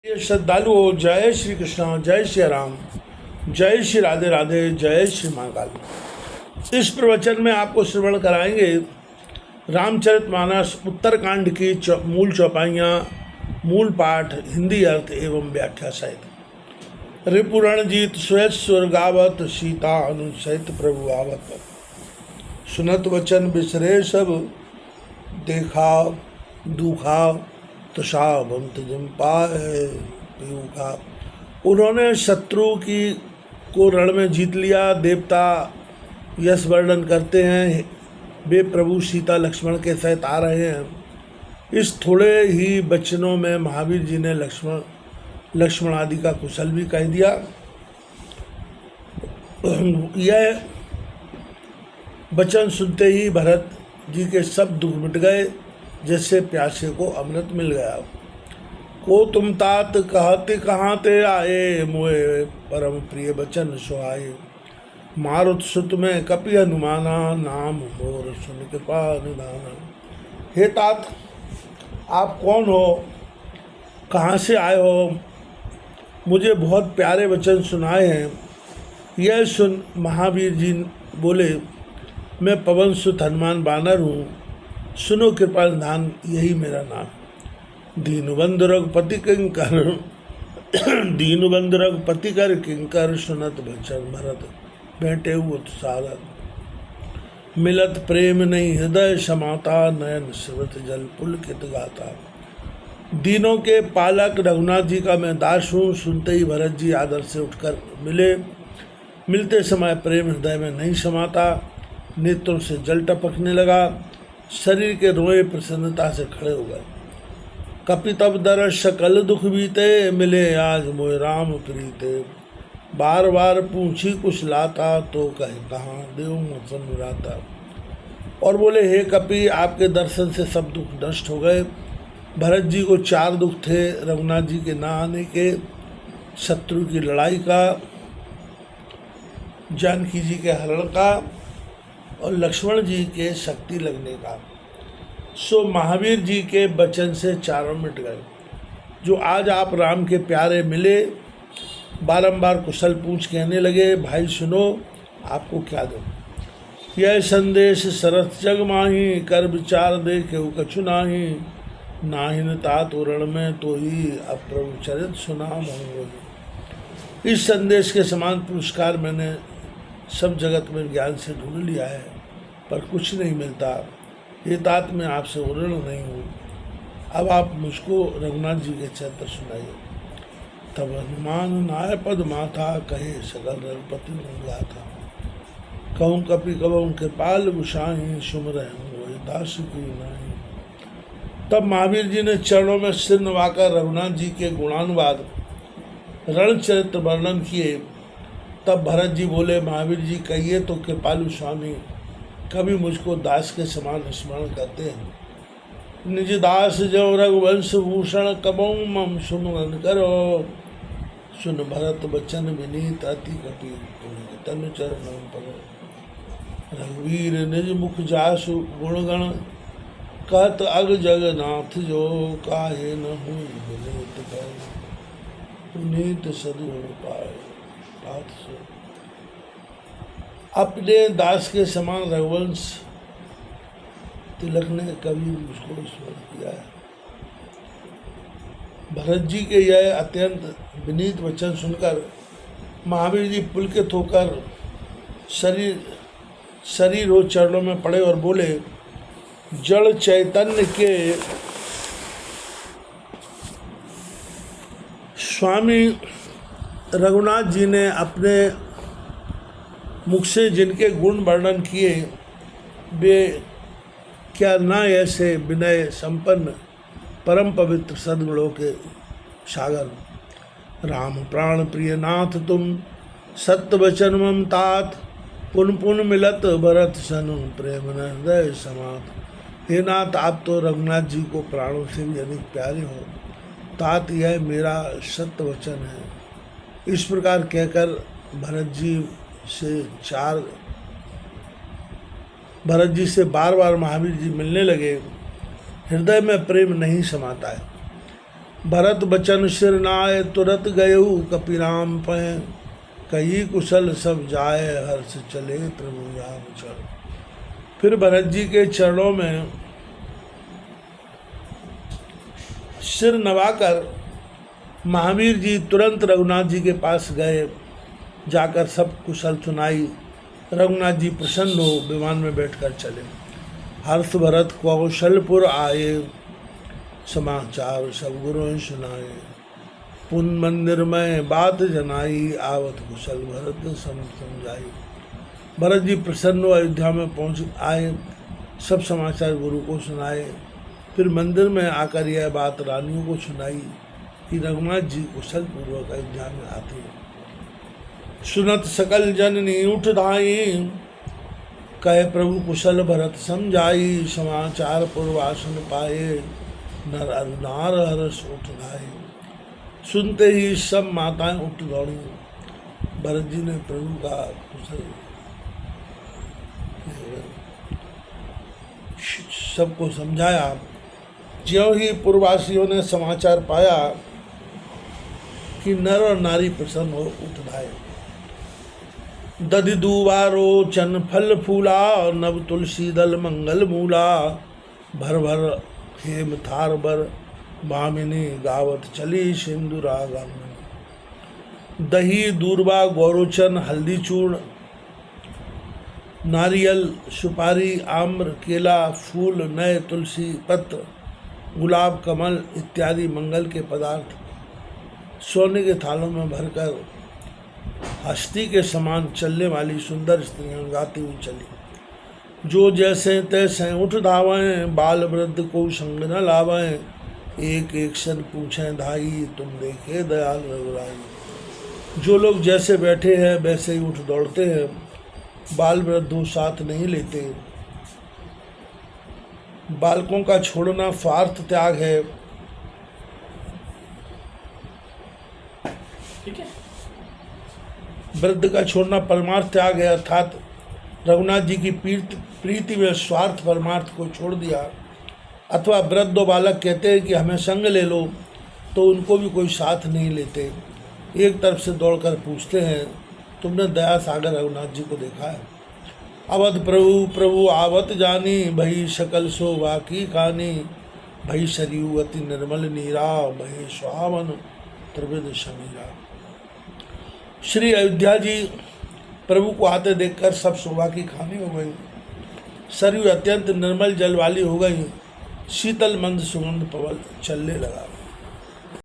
ये श्रद्धालुओं, जय श्री कृष्ण, जय श्री राम, जय श्री राधे राधे, जय श्री महाकाल। इस प्रवचन में आपको श्रवण कराएंगे रामचरितमानस उत्तरकांड की मूल चौपाइयाँ, मूल पाठ, हिंदी अर्थ एवं व्याख्या सहित। रिपुरणजीत स्वेश्वर गावत, सीता अनुसहित प्रभु आवत। सुनत वचन बिसरे सब, देखा दुखा तुषावंत जिम पाए पीयूखा। उन्होंने शत्रु की को रण में जीत लिया। देवता यश वर्णन करते हैं, वे प्रभु सीता लक्ष्मण के सहित आ रहे हैं। इस थोड़े ही वचनों में महावीर जी ने लक्ष्मण आदि का कुशल भी कह दिया। यह वचन सुनते ही भरत जी के सब दुख मिट गए, जैसे प्यासे को अमृत मिल गया। को तुम तात कहते कहाँ ते आए, मोए परम प्रिय बचन सुहाए। मारुत सुत में कपि हनुमाना, नाम मोर सुन कृपा निधाना। हे तात, आप कौन हो, कहाँ से आए हो, मुझे बहुत प्यारे वचन सुनाए हैं। यह सुन महावीर जी बोले, मैं पवन सुत हनुमान बानर हूँ, सुनो कृपा निधान, यही मेरा नाम। दीनबंधु रघुपति किंकर दीनबंधु रघुपति कर किंकर, सुनत वचन भरत बैठे हुए सारद। मिलत प्रेम नहीं हृदय समाता, नयन स्रवत जल पुलकित गाता। दीनों के पालक रघुनाथ जी का मैं दास हूँ। सुनते ही भरत जी आदर से उठकर मिले। मिलते समय प्रेम हृदय में नहीं समाता, नेत्रों से जल टपकने लगा, शरीर के रोए प्रसन्नता से खड़े हो गए। कपि तब दरस सकल दुख बीते, मिले आज मोय राम प्रीते। बार बार पूछी कुछ लाता, तो कहे कहाँ देव मौसम मिलाता। और बोले, हे कपि, आपके दर्शन से सब दुख नष्ट हो गए। भरत जी को 4 दुख थे, रघुनाथ जी के ना आने के, शत्रु की लड़ाई का, जानकी जी के हरण का और लक्ष्मण जी के शक्ति लगने का। सो महावीर जी के वचन से चारों मिट गए। जो आज आप राम के प्यारे मिले, बारंबार कुशल पूछ कहने लगे, भाई सुनो, आपको क्या दो। यह संदेश सरस जग माही, कर विचार देखे कछु नाही। नाहिन तात उरण में तो ही अप्रभु चरित सुना मंगोई। इस संदेश के समान पुरस्कार मैंने सब जगत में ज्ञान से ढूंढ लिया है, पर कुछ नहीं मिलता। ये तात मैं आपसे उऋण नहीं हूँ। अब आप मुझको रघुनाथ जी के चरित्र सुनाइए। तब हनुमान नाय पद माथा, कहे सकल रघुपति गाथा। कहूँ कपि कबहु कृपाल गुसाई, सुमिरहि मोहि दास की नाई। तब महावीर जी ने चरणों में सिर नवाकर रघुनाथ जी के गुणानुवाद, रण चरित्र वर्णन किए। तब भरत जी बोले, महावीर जी कहिए तो कृपालु स्वामी, कभी मुझको दास के समान स्मरण करते हैं। निज दास जो रघुवंश भूषण, कबहु मम सुमरन करो। सुन भरत बचन विनीत, अति कपि तनु चरण परो। रघुवीर निज मुख जासु गुणगण, कहत अग जगन्नाथ जो। काहे न हुई विनीत भय, पुनीत सद्गुण पाए। अपने दास के समान रघुवंश तिलक ने कभी मुझको स्मरण किया है। भरत जी के यह अत्यंत विनीत वचन सुनकर महावीर जी पुलकित होकर शरीर हो चरणों में पड़े और बोले, जड़ चैतन्य के स्वामी रघुनाथ जी ने अपने मुख से जिनके गुण वर्णन किए, वे क्या न ऐसे विनय संपन्न परम पवित्र सद्गुणों के सागर। राम प्राण प्रिय नाथ तुम, सत्य वचन मम तात। पुन पुन मिलत भरत सनु, प्रेम न हृदय समात। हे नाथ, आप तो रघुनाथ जी को प्राणों से भी अधिक प्यारे हो। तात, यह मेरा सत्य वचन है। इस प्रकार कहकर भरत जी से बार बार महावीर जी मिलने लगे। हृदय में प्रेम नहीं समाता है। भरत बचन सिर नाय तुरत गयऊ कपिराम पै कही कुशल सब जाए हर्ष चले प्रभु राम चरण। फिर भरत जी के चरणों में सिर नवाकर महावीर जी तुरंत रघुनाथ जी के पास गए, जाकर सब कुशल सुनाई। रघुनाथ जी प्रसन्न हो विमान में बैठकर चले। हर्ष भरत कौशलपुर आए, समाचार सब गुरुओं सुनाए। पुन मंदिर में बात जनाई, आवत कुशल भरत समझाई। भरत जी प्रसन्न हो अयोध्या में पहुँच आए, सब समाचार गुरु को सुनाए। फिर मंदिर में आकर यह बात रानियों को सुनाई कि रघुनाथ जी कुशल पूर्वक अयोध्या में आते हैं। सुनत सकल जननी उठ धाई, कहे प्रभु कुशल भरत समझाई। समाचार पूर्वासन पाए, नर अरुनार हर्ष उठ धाए। सुनते ही सब माताएं उठ दौड़ी। भरत जी ने प्रभु का कुशल सबको समझाया। ज्यों ही पूर्ववासियों ने समाचार पाया कि नर और नारी प्रसन्न हो उठ धाए। दधि दूबारो चन फल फूला, नव तुलसी दल मंगल मूला। भर भर हेम थार बर, मामिनी गावत चली सिंधुरागमनी। दही दूरबा गौरोचन हल्दी चूर्ण, नारियल सुपारी आम्र केला फूल नए तुलसी पत्र गुलाब कमल इत्यादि मंगल के पदार्थ सोने के थालों में भरकर हस्ती के समान चलने वाली सुंदर स्त्रियां गाती हुई चली। जो जैसे तैसे उठ धावें, बाल वृद्ध को संग न लावें। एक एक सन पूछें धाई, तुम देखे दयाल रघुराई। जो लोग जैसे बैठे हैं वैसे ही उठ दौड़ते हैं, बाल वृद्धों साथ नहीं लेते। बालकों का छोड़ना स्वार्थ त्याग है। ठीक है, वृद्ध का छोड़ना परमार्थ त्याग है, अर्थात रघुनाथ जी की प्रीति में स्वार्थ परमार्थ को छोड़ दिया। अथवा वृद्ध और बालक कहते हैं कि हमें संग ले लो, तो उनको भी कोई साथ नहीं लेते। एक तरफ से दौड़कर पूछते हैं, तुमने दया सागर रघुनाथ जी को देखा है? अवध प्रभु प्रभु आवत जानी, भई सकल शोभा की खानी। भई सरयू अति निर्मल नीरा, भय सुहावन त्रिविध समीरा। श्री अयोध्या जी प्रभु को आते देखकर सब शोभा की खानी हो गई। सरयू अत्यंत निर्मल जल वाली हो गई। शीतल मंद सुगंध पवन चलने लगा।